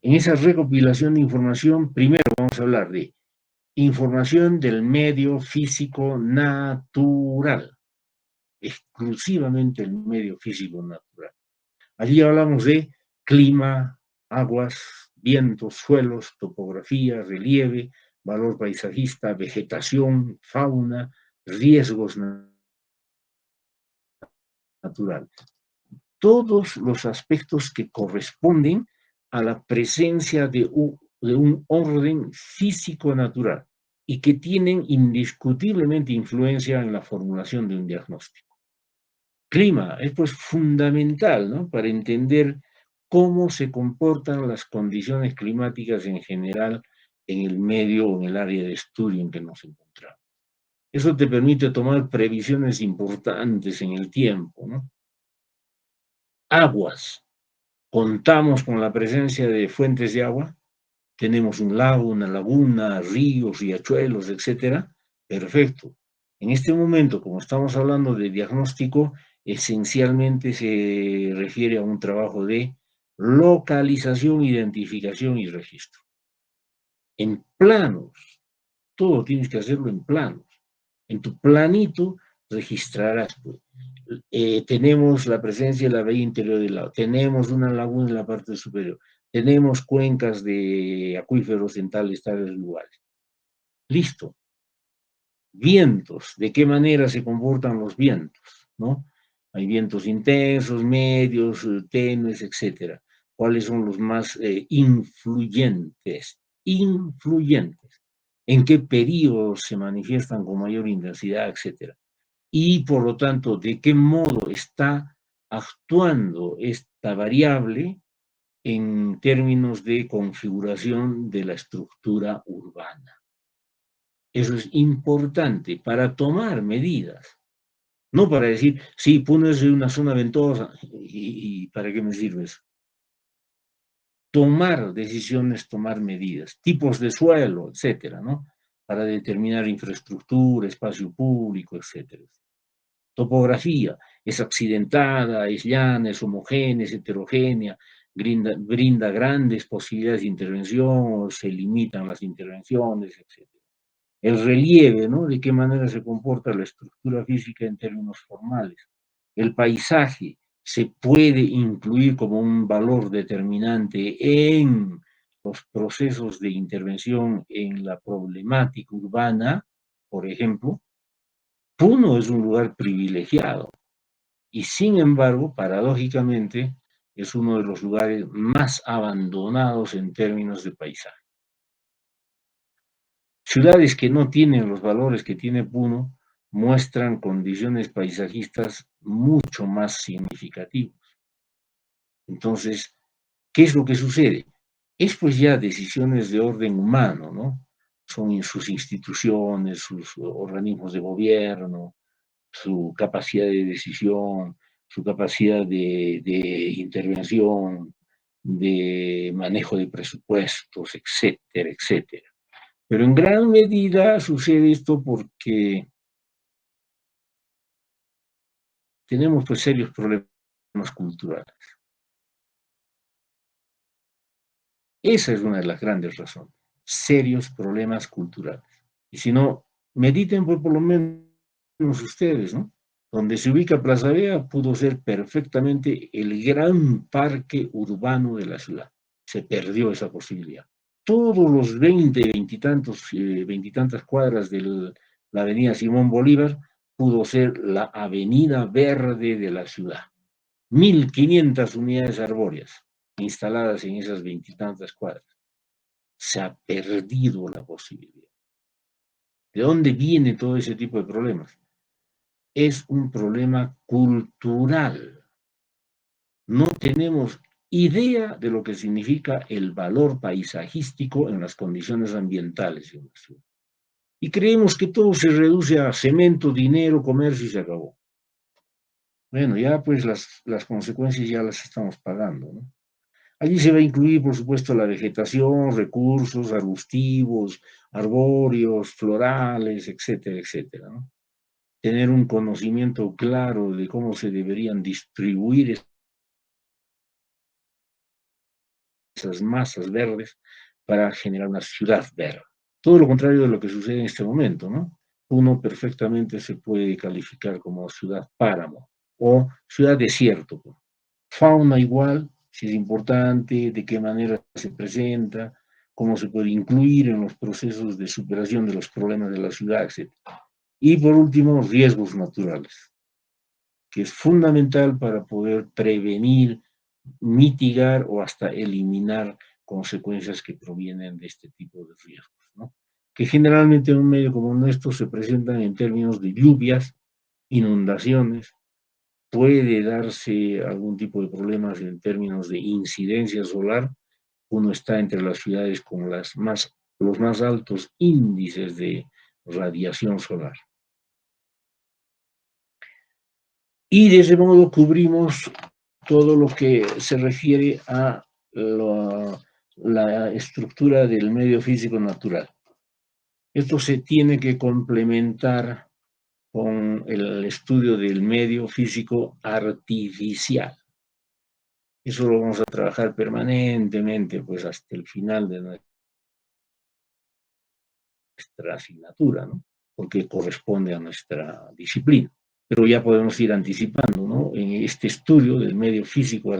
En esa recopilación de información, primero vamos a hablar de información del medio físico natural, exclusivamente el medio físico natural. Allí hablamos de clima, aguas, vientos, suelos, topografía, relieve, valor paisajista, vegetación, fauna, riesgos naturales. Todos los aspectos que corresponden a la presencia de un orden físico natural y que tienen indiscutiblemente influencia en la formulación de un diagnóstico. Clima es pues fundamental, ¿no?, para entender cómo se comportan las condiciones climáticas en general en el medio o en el área de estudio en que nos encontramos. Eso te permite tomar previsiones importantes en el tiempo, ¿no? Aguas. Contamos con la presencia de fuentes de agua. Tenemos un lago, una laguna, ríos, riachuelos, etcétera. Perfecto. En este momento, como estamos hablando de diagnóstico, esencialmente se refiere a un trabajo de localización, identificación y registro. En planos, todo tienes que hacerlo en planos. En tu planito registrarás, pues, tenemos la presencia de la bahía interior del lago, tenemos una laguna en la parte superior, tenemos cuencas de acuíferos en tales lugares. Listo. Vientos, ¿de qué manera se comportan los vientos? ¿No? Hay vientos intensos, medios, tenues, etcétera. ¿Cuáles son los más influyentes? Influyentes. ¿En qué periodos se manifiestan con mayor intensidad, etcétera? Y por lo tanto, ¿de qué modo está actuando esta variable en términos de configuración de la estructura urbana? Eso es importante para tomar medidas, no para decir, sí, Puno es una zona ventosa, ¿y para qué me sirve eso? Tomar decisiones, tomar medidas, tipos de suelo, etcétera, ¿no? Para determinar infraestructura, espacio público, etcétera. Topografía, es accidentada, es llana, es homogénea, es heterogénea, brinda grandes posibilidades de intervención, se limitan las intervenciones, etc. El relieve, ¿no? De qué manera se comporta la estructura física en términos formales. El paisaje se puede incluir como un valor determinante en los procesos de intervención en la problemática urbana, por ejemplo. Puno es un lugar privilegiado y, sin embargo, paradójicamente, es uno de los lugares más abandonados en términos de paisaje. Ciudades que no tienen los valores que tiene Puno muestran condiciones paisajistas mucho más significativas. Entonces, ¿qué es lo que sucede? Es pues ya decisiones de orden humano, ¿no? Son sus instituciones, sus organismos de gobierno, su capacidad de decisión, su capacidad de intervención, de manejo de presupuestos, etcétera, etcétera. Pero en gran medida sucede esto porque tenemos pues serios problemas culturales. Esa es una de las grandes razones, serios problemas culturales. Y si no, mediten por lo menos ustedes, ¿no? Donde se ubica Plaza Vea pudo ser perfectamente el gran parque urbano de la ciudad. Se perdió esa posibilidad. Todos los 20 y tantas cuadras de la avenida Simón Bolívar pudo ser la avenida verde de la ciudad. 1.500 unidades arbóreas instaladas en esas 20 y tantas cuadras. Se ha perdido la posibilidad. ¿De dónde viene todo ese tipo de problemas? es un problema cultural. No tenemos idea de lo que significa el valor paisajístico en las condiciones ambientales en la ciudad. Y creemos que todo se reduce a cemento, dinero, comercio y se acabó. Bueno, ya pues las consecuencias ya las estamos pagando, ¿no? Allí se va a incluir, por supuesto, la vegetación, recursos arbustivos, arbóreos, florales, etcétera, etcétera, ¿no? Tener un conocimiento claro de cómo se deberían distribuir esas masas verdes para generar una ciudad verde. Todo lo contrario de lo que sucede en este momento, ¿no? Uno perfectamente se puede calificar como ciudad páramo o ciudad desierto. Fauna igual, si es importante, de qué manera se presenta, cómo se puede incluir en los procesos de superación de los problemas de la ciudad, etc. Y por último, riesgos naturales, que es fundamental para poder prevenir, mitigar o hasta eliminar consecuencias que provienen de este tipo de riesgos, ¿no? Que generalmente en un medio como nuestro se presentan en términos de lluvias, inundaciones, puede darse algún tipo de problemas en términos de incidencia solar. Uno está entre las ciudades con los más altos índices de radiación solar. Y de ese modo cubrimos todo lo que se refiere a la estructura del medio físico natural. Esto se tiene que complementar con el estudio del medio físico artificial. Eso lo vamos a trabajar permanentemente, pues hasta el final de nuestra asignatura, ¿no? Porque corresponde a nuestra disciplina. Pero ya podemos ir anticipando, ¿no? En este estudio del medio físico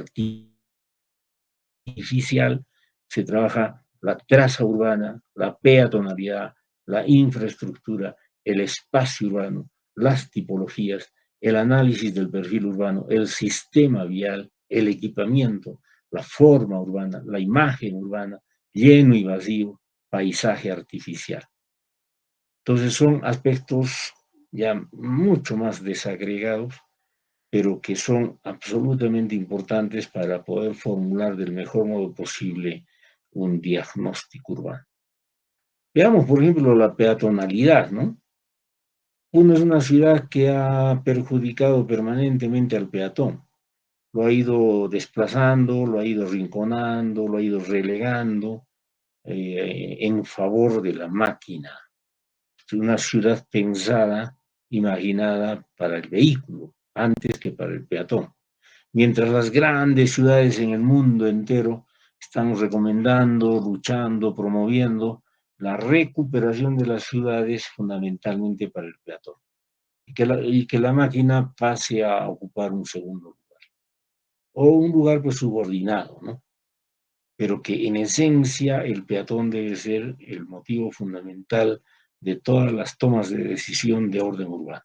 artificial se trabaja la traza urbana, la peatonalidad, la infraestructura, el espacio urbano, las tipologías, el análisis del perfil urbano, el sistema vial, el equipamiento, la forma urbana, la imagen urbana, lleno y vacío, paisaje artificial. Entonces son aspectos ya mucho más desagregados, pero que son absolutamente importantes para poder formular del mejor modo posible un diagnóstico urbano. Veamos, por ejemplo, la peatonalidad, ¿no? Uno es una ciudad que ha perjudicado permanentemente al peatón. Lo ha ido desplazando, lo ha ido rinconando, lo ha ido relegando en favor de la máquina. Es una ciudad pensada, imaginada para el vehículo, antes que para el peatón. Mientras las grandes ciudades en el mundo entero están recomendando, luchando, promoviendo la recuperación de las ciudades fundamentalmente para el peatón. Y que la máquina pase a ocupar un segundo lugar. O un lugar pues subordinado, ¿no? Pero que en esencia el peatón debe ser el motivo fundamental de todas las tomas de decisión de orden urbano.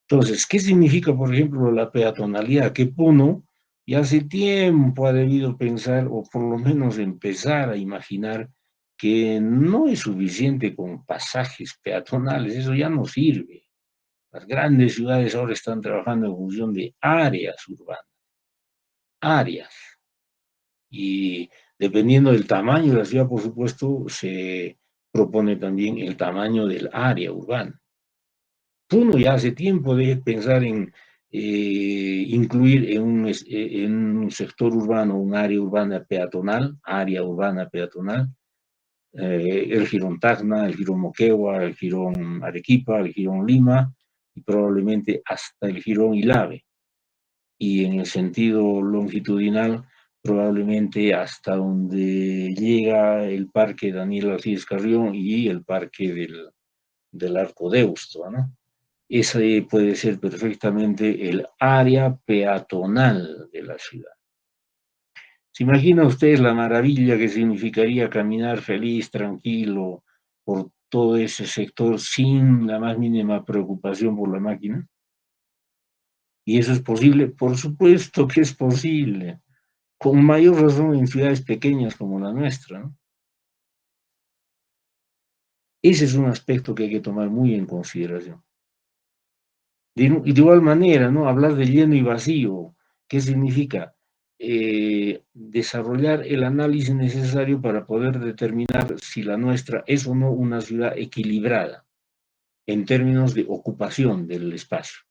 Entonces, ¿qué significa, por ejemplo, la peatonalidad? Que Puno ya hace tiempo ha debido pensar, o por lo menos empezar a imaginar, que no es suficiente con pasajes peatonales, eso ya no sirve. Las grandes ciudades ahora están trabajando en función de áreas urbanas, áreas. Y dependiendo del tamaño de la ciudad, por supuesto, se propone también el tamaño del área urbana. Puno ya hace tiempo de pensar en incluir en un sector urbano un área urbana peatonal, el Jirón Tacna, el Jirón Moquegua, el Jirón Arequipa, el Jirón Lima y probablemente hasta el Jirón Ilave. Y en el sentido longitudinal, probablemente hasta donde llega el Parque Daniel Alcides Carrión y el Parque del Arco Deusto, ¿no? Ese puede ser perfectamente el área peatonal de la ciudad. ¿Se imagina usted la maravilla que significaría caminar feliz, tranquilo, por todo ese sector sin la más mínima preocupación por la máquina? ¿Y eso es posible? Por supuesto que es posible, con mayor razón en ciudades pequeñas como la nuestra, ¿no? Ese es un aspecto que hay que tomar muy en consideración. Y de igual manera, ¿no? Hablar de lleno y vacío, ¿qué significa? Desarrollar el análisis necesario para poder determinar si la nuestra es o no una ciudad equilibrada en términos de ocupación del espacio.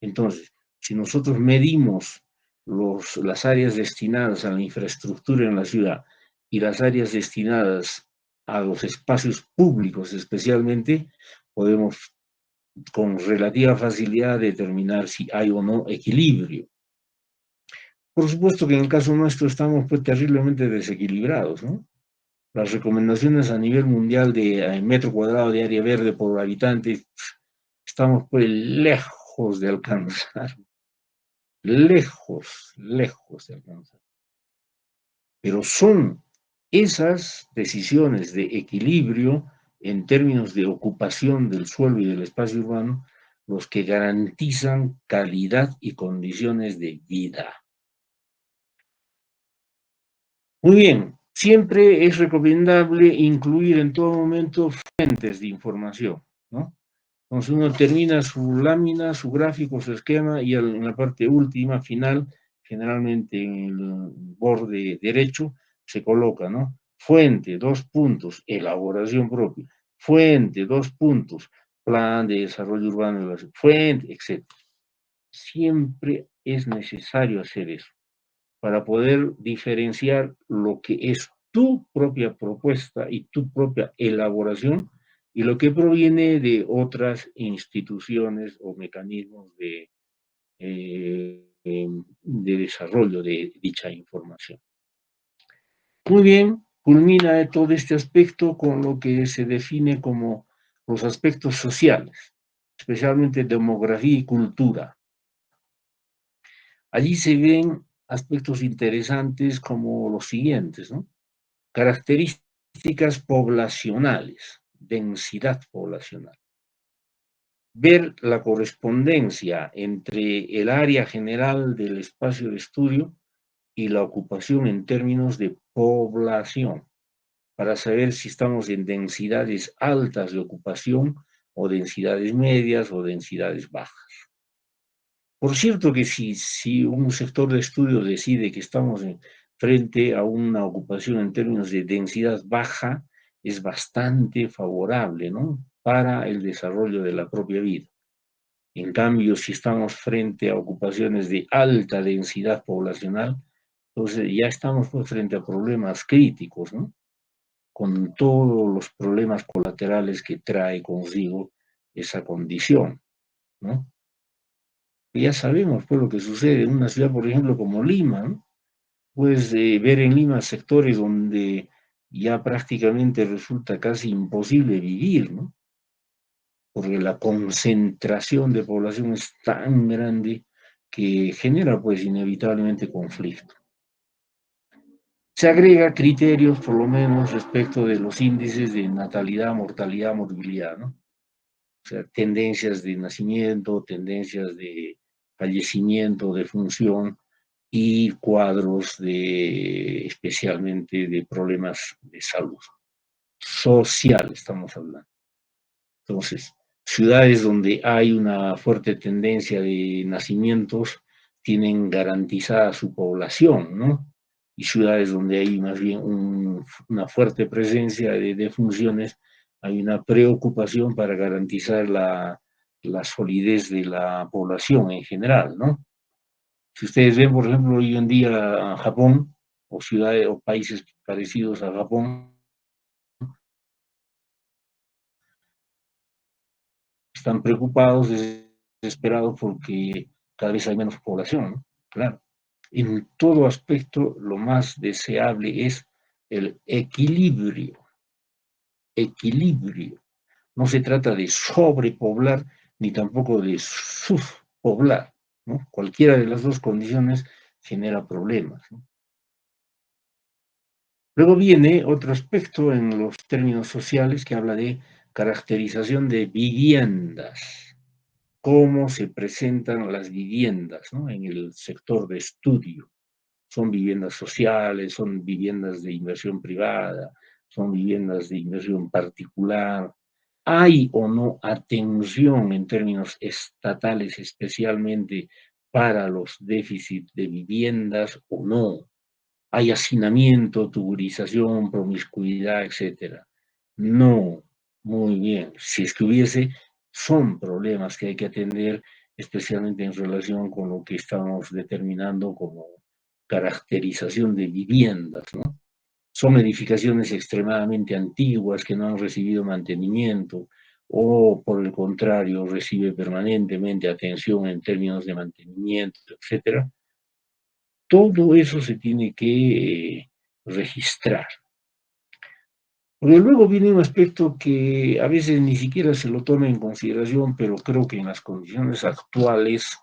Entonces, si nosotros medimos las áreas destinadas a la infraestructura en la ciudad y las áreas destinadas a los espacios públicos especialmente, podemos con relativa facilidad determinar si hay o no equilibrio. Por supuesto que en el caso nuestro estamos pues terriblemente desequilibrados, ¿no? Las recomendaciones a nivel mundial de metro cuadrado de área verde por habitante, estamos pues lejos de alcanzar, lejos de alcanzar. Pero son esas decisiones de equilibrio en términos de ocupación del suelo y del espacio urbano los que garantizan calidad y condiciones de vida. Muy bien, siempre es recomendable incluir en todo momento fuentes de información, ¿no? Entonces uno termina su lámina, su gráfico, su esquema y en la parte última, final, generalmente en el borde derecho, se coloca, ¿no? Fuente, 2 puntos, elaboración propia. Fuente, 2 puntos, plan de desarrollo urbano, fuente, etc. Siempre es necesario hacer eso para poder diferenciar lo que es tu propia propuesta y tu propia elaboración y lo que proviene de otras instituciones o mecanismos de desarrollo de dicha información. Muy bien, culmina todo este aspecto con lo que se define como los aspectos sociales, especialmente demografía y cultura. Allí se ven aspectos interesantes como los siguientes, ¿no? Características poblacionales, densidad poblacional. Ver la correspondencia entre el área general del espacio de estudio y la ocupación en términos de población, para saber si estamos en densidades altas de ocupación o densidades medias o densidades bajas. Por cierto que si un sector de estudio decide que estamos frente a una ocupación en términos de densidad baja, es bastante favorable, ¿no? Para el desarrollo de la propia vida. En cambio, si estamos frente a ocupaciones de alta densidad poblacional, entonces ya estamos pues, frente a problemas críticos, ¿no? Con todos los problemas colaterales que trae consigo esa condición, ¿no? Ya sabemos pues lo que sucede en una ciudad, por ejemplo, como Lima, ¿no? Puedes ver en Lima sectores donde ya prácticamente resulta casi imposible vivir, ¿no? Porque la concentración de población es tan grande que genera pues inevitablemente conflicto. Se agrega criterios, por lo menos, respecto de los índices de natalidad, mortalidad, morbilidad, ¿no? O sea, tendencias de nacimiento, tendencias de fallecimiento, de función y cuadros especialmente de problemas de salud social, estamos hablando. Entonces, ciudades donde hay una fuerte tendencia de nacimientos tienen garantizada su población, ¿no? Y ciudades donde hay más bien una fuerte presencia de funciones, hay una preocupación para garantizar la solidez de la población en general, ¿no? Si ustedes ven, por ejemplo, hoy en día Japón, o ciudades o países parecidos a Japón, están preocupados, desesperados porque cada vez hay menos población, ¿no? Claro. En todo aspecto, lo más deseable es el equilibrio. Equilibrio. No se trata de sobrepoblar ni tampoco de subpoblar, ¿no? Cualquiera de las dos condiciones genera problemas, ¿no? Luego viene otro aspecto en los términos sociales que habla de caracterización de viviendas, cómo se presentan las viviendas, ¿no? En el sector de estudio. Son viviendas sociales, son viviendas de inversión privada, son viviendas de inversión particular, ¿Hay o no atención en términos estatales, especialmente para los déficits de viviendas o no? ¿Hay hacinamiento, tuburización, promiscuidad, etcétera? No. Muy bien. Si es que hubiese, son problemas que hay que atender, especialmente en relación con lo que estamos determinando como caracterización de viviendas, ¿no? Son edificaciones extremadamente antiguas que no han recibido mantenimiento o, por el contrario, recibe permanentemente atención en términos de mantenimiento, etcétera. Todo eso se tiene que registrar. Porque luego viene un aspecto que a veces ni siquiera se lo toma en consideración, pero creo que en las condiciones actuales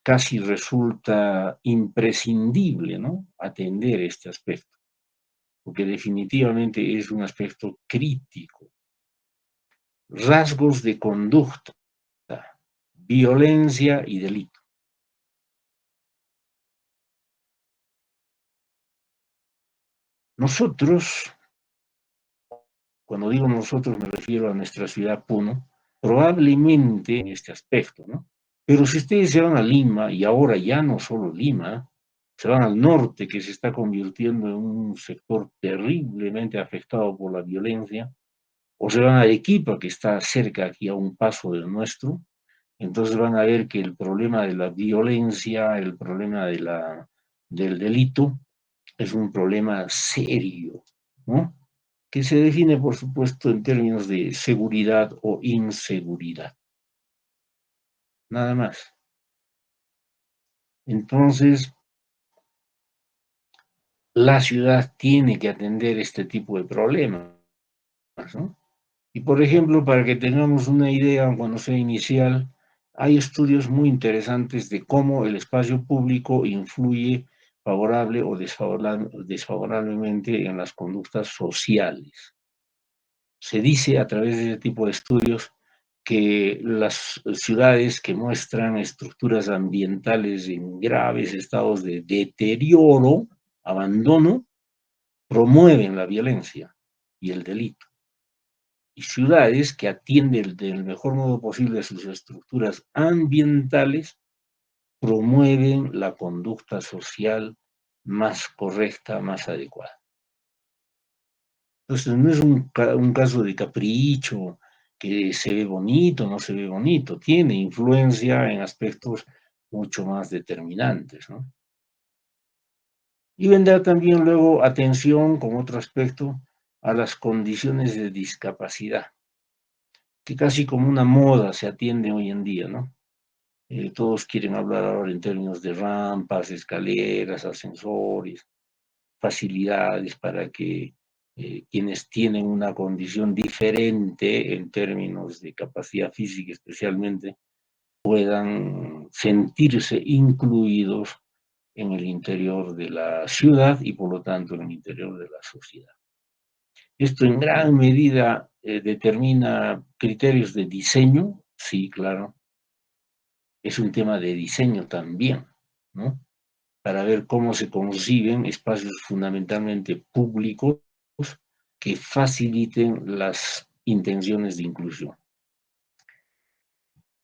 casi resulta imprescindible, ¿no?, atender este aspecto, porque definitivamente es un aspecto crítico. Rasgos de conducta, violencia y delito. Nosotros, cuando digo nosotros me refiero a nuestra ciudad Puno, probablemente en este aspecto, ¿no? Pero si ustedes se van a Lima, y ahora ya no solo Lima, se van al norte, que se está convirtiendo en un sector terriblemente afectado por la violencia, o se van a Arequipa, que está cerca aquí a un paso del nuestro, entonces van a ver que el problema de la violencia, el problema del delito, es un problema serio, ¿no?, que se define, por supuesto, en términos de seguridad o inseguridad. Nada más. Entonces, la ciudad tiene que atender este tipo de problemas, ¿no? Y, por ejemplo, para que tengamos una idea, cuando sea inicial, hay estudios muy interesantes de cómo el espacio público influye favorable o desfavorablemente en las conductas sociales. Se dice a través de ese tipo de estudios que las ciudades que muestran estructuras ambientales en graves estados de deterioro, abandono, promueven la violencia y el delito. Y ciudades que atienden del mejor modo posible sus estructuras ambientales, promueven la conducta social más correcta, más adecuada. Entonces, no es un caso de capricho, que se ve bonito, no se ve bonito, tiene influencia en aspectos mucho más determinantes, ¿no? Y vendrá también luego atención con otro aspecto a las condiciones de discapacidad, que casi como una moda se atiende hoy en día, ¿no? Todos quieren hablar ahora en términos de rampas, escaleras, ascensores, facilidades para que quienes tienen una condición diferente en términos de capacidad física especialmente, puedan sentirse incluidos en el interior de la ciudad y por lo tanto en el interior de la sociedad. Esto en gran medida determina criterios de diseño, sí, claro, es un tema de diseño también, ¿no?, para ver cómo se conciben espacios fundamentalmente públicos que faciliten las intenciones de inclusión.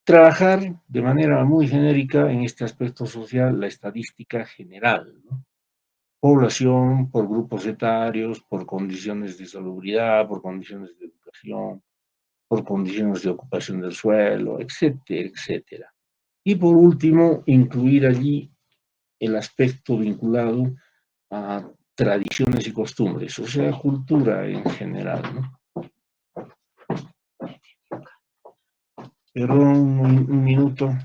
Trabajar de manera muy genérica en este aspecto social la estadística general, ¿no?, población por grupos etarios, por condiciones de salubridad, por condiciones de educación, por condiciones de ocupación del suelo, etcétera, etcétera. Y por último, incluir allí el aspecto vinculado a tradiciones y costumbres, o sea, cultura en general, ¿no? Perdón, un minuto.